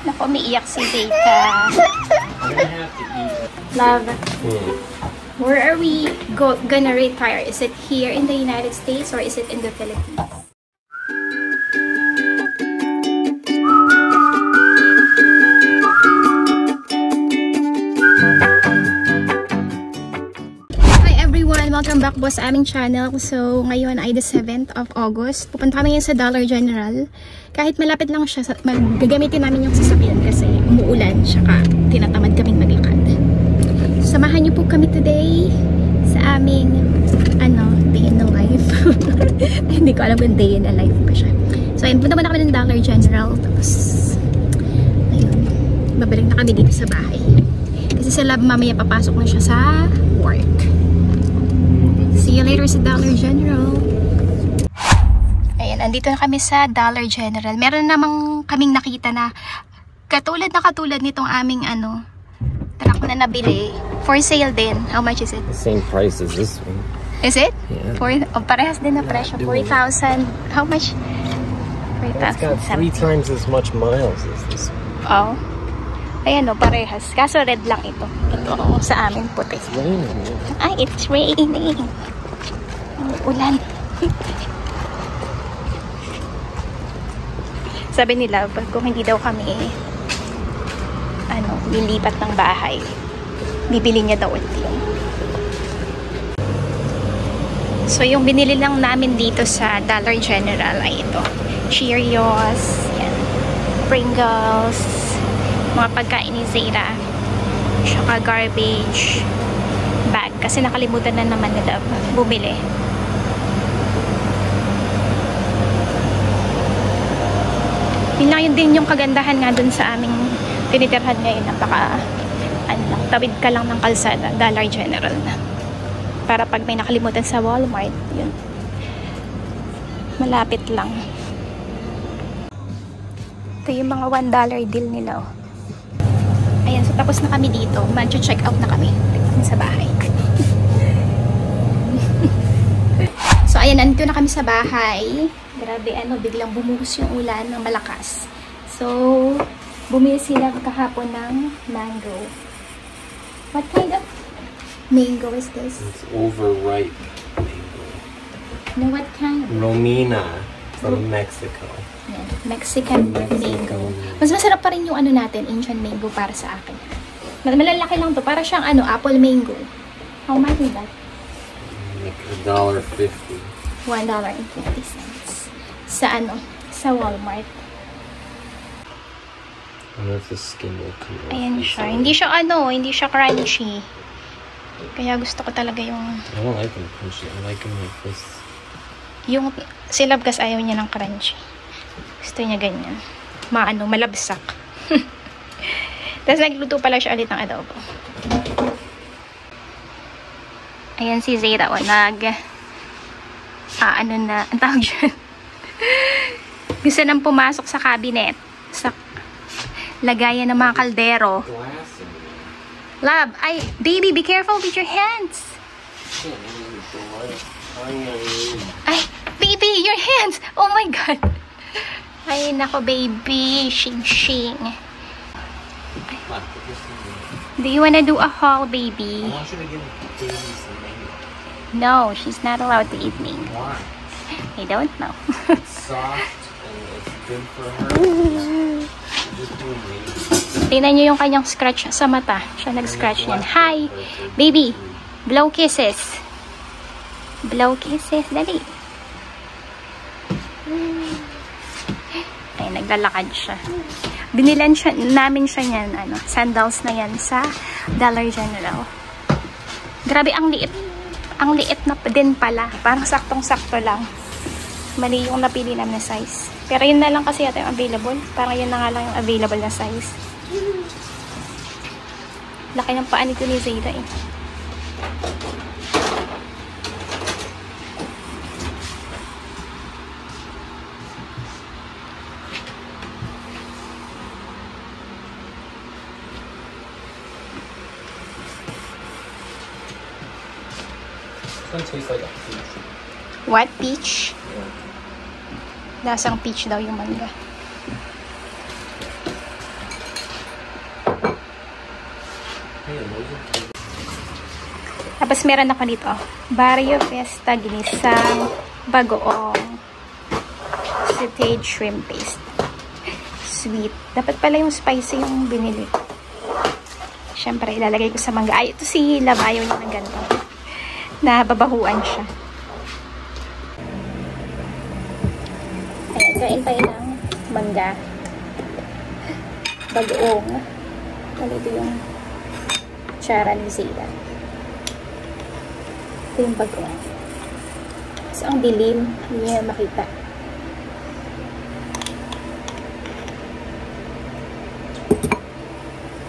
Naku, umiiyak si Zeta. Love. Where are we gonna retire? Is it here in the United States or is it in the Philippines? Welcome back po sa aming channel. So, ngayon ay the 7th of August. Pupunta kami ngayon sa Dollar General. Kahit malapit lang siya, gagamitin namin yung sasakyan kasi umuulan, tsaka tinatamad kaming maglakad. Samahan niyo po kami today sa aming, day in the life. Hindi ko alam kung day in the life pa siya. So, ayun, punta muna kami ng Dollar General. Tapos, ayun, babalik na kami dito sa bahay. Kasi sa lab, mamaya papasok na siya sa work. See you later sa Dollar General. Ayan, andito na kami sa Dollar General. Meron namang kaming nakita na katulad nitong aming truck na nabili. For sale din. How much is it? The same price as this one. Is it? Yeah. Parehas din na presyo. 4,000. How much? 4,000. It's got 3 times as much miles as this one. Oh. Ayan o, parehas. Kaso red lang ito. Ito sa amin puti. It's raining. Ay, it's raining. Ulan. Sabi nila, kung hindi daw kami lilipat ng bahay, bibili niya daw ulit yun. So, yung binili lang namin dito sa Dollar General ay ito. Cheerios, yan, Pringles, mga pagkain ni Zeta, tsaka garbage bag kasi nakalimutan na naman nila bumili. Yun din yung kagandahan nga dun sa aming tinitirhan ngayon. Napaka tawid ka lang ng kalsada, Dollar General na. Para pag may nakalimutan sa Walmart, yun, malapit lang. Ito yung mga $1 deal nila. Ayan, so tapos na kami dito. Mag-check out na kami sa bahay. So ayan, nandito na kami sa bahay. Grabe, biglang bumuhos yung ulan ng malakas. So, bumili sila kahapon ng mango. What kind of mango is this? It's overripe mango. No, what kind? Romina from Mexico. Yan, Mexican mango. Mas masarap pa rin yung natin, Indian mango para sa akin. Malalaki lang to, para siyang apple mango. How much is that? Like $1.50. $1.50. Sa sa Walmart. I don't know if the skin will come off. Ayan siya. Hindi siya crunchy. Kaya gusto ko talaga yung... I don't like them crunchy. I like them like this. Yung silabgas ayaw niya ng crunchy. Gusto niya ganyan. Malabsak. Tapos nagluto pala siya ulit ng adobo. Ayan si Zeta ang tawag dyan. Gusto nang pumasok sa cabinet. Sa lagayan ng mga kaldero. Love, baby, be careful with your hands. Ay, baby, your hands. Oh my God. Ay, nako, baby. Shing. Do you wanna do a haul, baby? I want you to give baby some mango. No, she's not allowed to eat mango. Why? I don't know. It's soft and it's good for her. Just do mango. Tingnan niyo yung kanyang scratch sa mata. Siya nag-scratch niyan. Hi, baby. Blow kisses. Blow kisses. Dali. Ay, naglalakad siya. Binilan namin siya niyan, sandals na yan sa Dollar General. Grabe, ang liit. Ang liit na din pala. Parang saktong-sakto lang. Mali yung napili namin na size. Pero yun na lang kasi yata yung available. Parang yun na nga lang yung available na size. Laki ng paa nito ni Zeta eh. It tastes like a peach. What? Peach? Yeah. Lasang peach daw yung mangga. Tapos meron ako dito, Barrio Fiesta ginisang bagoong sauteed shrimp paste. Sweet. Dapat pala yung spicy yung binili. Siyempre, ilalagay ko sa mangga. Ay, ito si Labayo niya ng ganito. Nababahuan siya. Ayan, kain tayo ng mangga. Bagoong. Ito yung tsara ni Zayda. Ito yung bagoong. So, ang dilim. Hindi niya makita.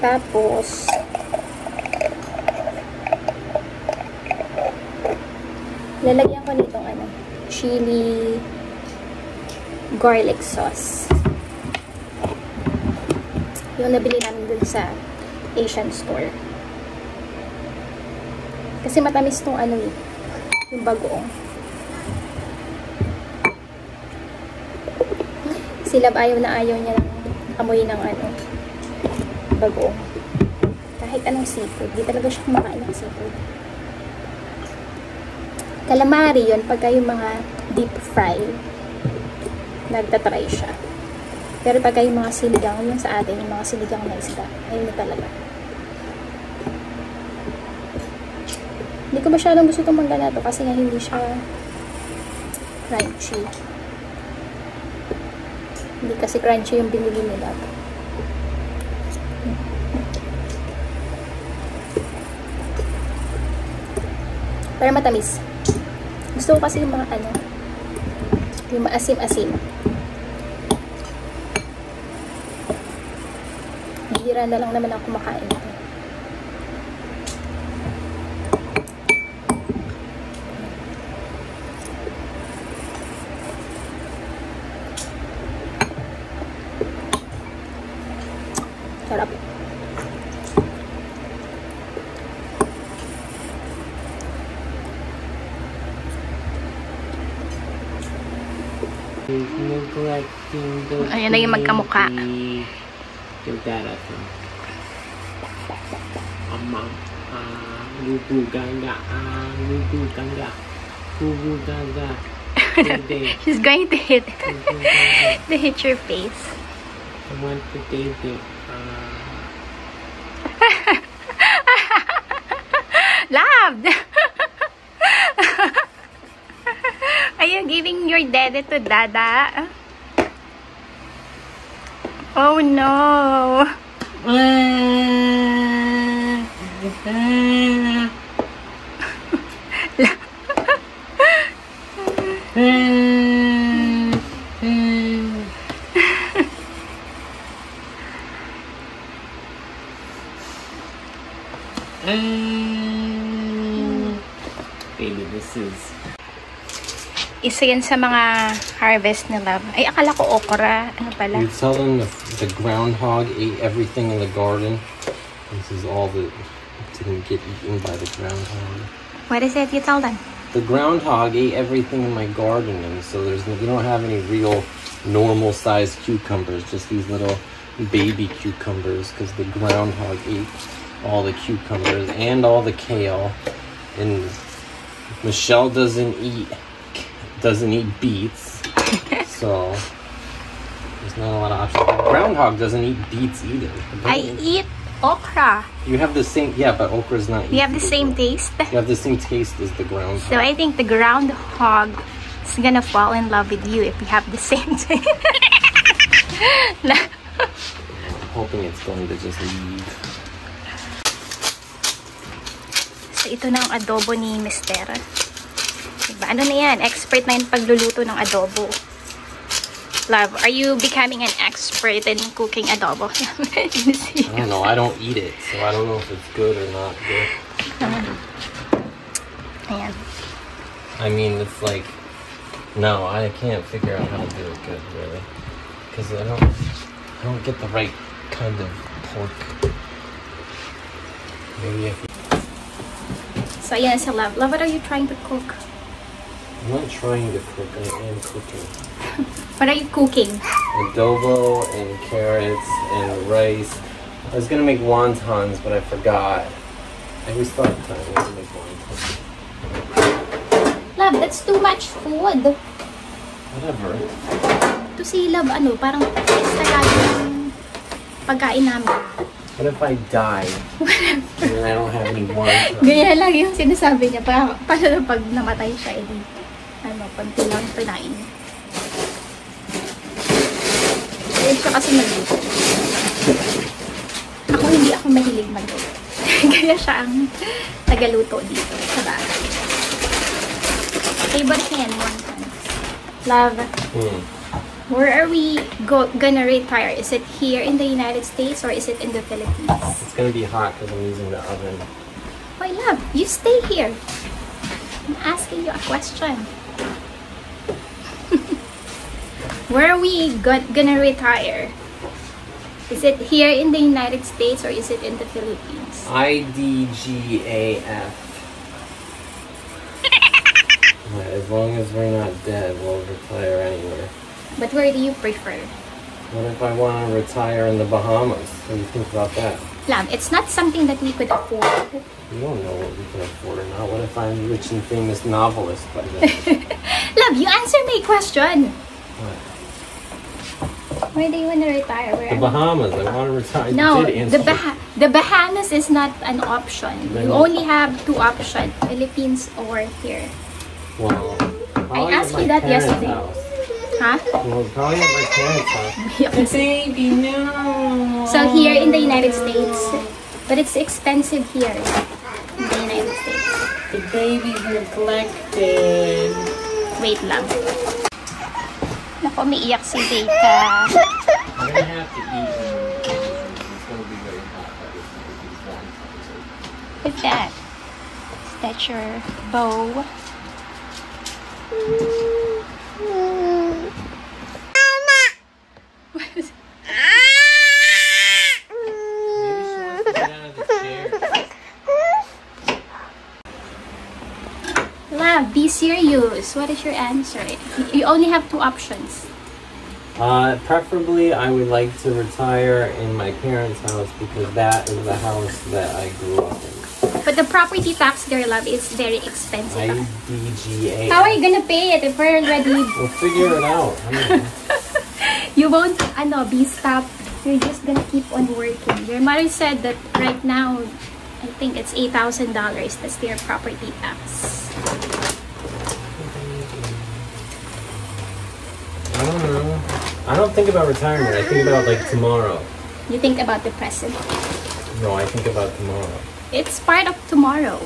Tapos, lalagyan ko nitong chili garlic sauce. Yung nabili namin dun sa Asian store. Kasi matamis tong yung bagoong. Sila ayaw na ayaw niya ng amoy ng bagoong. Kahit anong seafood. Di talaga siya kumakain ng seafood. Calamari yun, pagka yung mga deep fry, nagtatry siya. Pero pagka yung mga sinigang, yung sa atin, yung mga sinigang na isda, ayun na talaga. Hindi ko masyadong gusto itong mangga na to kasi nga hindi siya crunchy. Hindi kasi crunchy yung binili nila. Pero matamis. Gusto ko kasi yung mga yung maasim-asim. Bihira na lang naman ako kumakain ito. Sarap. Ayan na yung magkamukha. She's going to hit your face. I want to taste it. Loved! Are you giving your daddy to Dada? Oh no! Baby, this is... Isa yan sa mga harvest ni Love. Ay, akala ko okra. Ano pala? You tell them the groundhog ate everything in the garden. This is all that didn't get eaten by the groundhog. What is it you tell them? The groundhog ate everything in my garden, and so we don't have any real normal-sized cucumbers, just these little baby cucumbers, because the groundhog ate all the cucumbers and all the kale. And Michelle doesn't eat beets, so there's not a lot of options. The groundhog doesn't eat beets either. I eat okra. You have the same, yeah, but okra's not. You have the same taste. You have the same taste as the groundhog. So I think the groundhog is gonna fall in love with you if you have the same taste. I'm hoping it's going to just leave. So ito na ang adobo ni Mister. Diba? Ano na yan? Expert na yung pagluluto ng adobo. Love, are you becoming an expert in cooking adobo? I don't know. I don't eat it, so I don't know if it's good or not good. Ayan. I mean, it's like, no, I can't figure out how to do it good, really, because I don't get the right kind of pork. Maybe if. So ayan si Love. Love, what are you trying to cook? I'm not trying to cook. I am cooking. What are you cooking? Adobo and carrots and rice. I was gonna make wontons, but I forgot. And we still have time. We have to make one. Love, that's too much food. Whatever. To si Love, parang extra lagi yung pagkain namin. What if I die? And then I don't have any more? Ganyan lang yung sinasabi niya. Paano pag namatay siya, konti lang pinain. Kaya siya kasi magluto. Ako hindi ako mahilig magluto. Kaya siya ang tagaluto dito sa bahay. Favorite niya yan, wontons. Love. Where are we gonna retire? Is it here in the United States or is it in the Philippines? It's gonna be hot because I'm using the oven. Why, love? You stay here. I'm asking you a question. Where are we gonna retire? Is it here in the United States or is it in the Philippines? IDGAF. As long as we're not dead, we'll retire anywhere. But where do you prefer? What if I want to retire in the Bahamas? What do you think about that? Love, it's not something that we could afford. You don't know what we can afford or not. What if I'm a rich and famous novelist by then? Love, you answer my question. What? Where do you want to retire? The Bahamas. I want to retire. No, you did answer. the Bahamas is not an option. You only have two options, Philippines or here. Well, I asked you that yesterday. House. Huh? Well, probably at my parents' house. Baby, no. So here in the United States, but it's expensive here in the United States. The baby's neglected. Wait lang. Naku, umiiyak si Data. I'm gonna have to eat and it's gonna be very hot. What's that? Is that your bow? Love, be serious. What is your answer? You only have two options. Preferably, I would like to retire in my parents' house because that is the house that I grew up in. But the property tax there, love, is very expensive. IDGA. How are you gonna pay it if we're already... We'll figure it out. I don't know. You won't, be stopped. You're just gonna keep on working. Your mother said that right now, I think it's $8,000. That's their property tax. I don't know. I don't think about retirement. I think about like tomorrow. You think about the present. No, I think about tomorrow. It's part of tomorrow.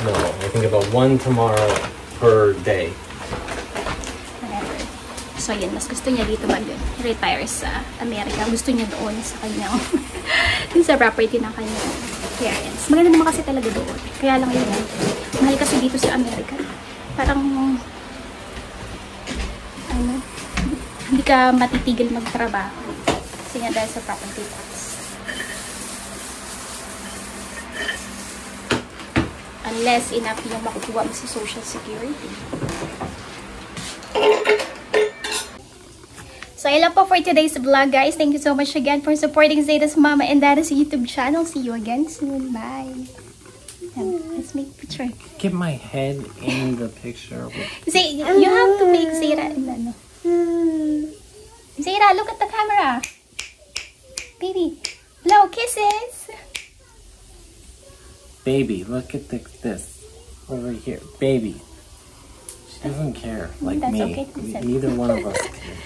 No, I think about one tomorrow per day. Whatever. So yun, mas gusto niya dito mag-retire sa Amerika. Gusto niya doon sa kanyang dun sa property ng kanyang parents. Maganda naman kasi talaga doon. Kaya lang yun. Mahal kasi dito sa Amerika. Parang hindi ka matitigil magtrabaho. Kasi nga dahil sa property tax. Unless enough yung makukuha mo sa Social Security. So, yun lang po for today's vlog, guys. Thank you so much again for supporting Zayda's Mama and Dada's YouTube channel. See you again soon. Bye. Let's make a picture. Get my head in the picture. Say, you have to make Zayda. Zayda, look at the camera. Baby, blow kisses. Baby, look at this over here. Baby. She doesn't care like That's me. okay. Neither one of us cares.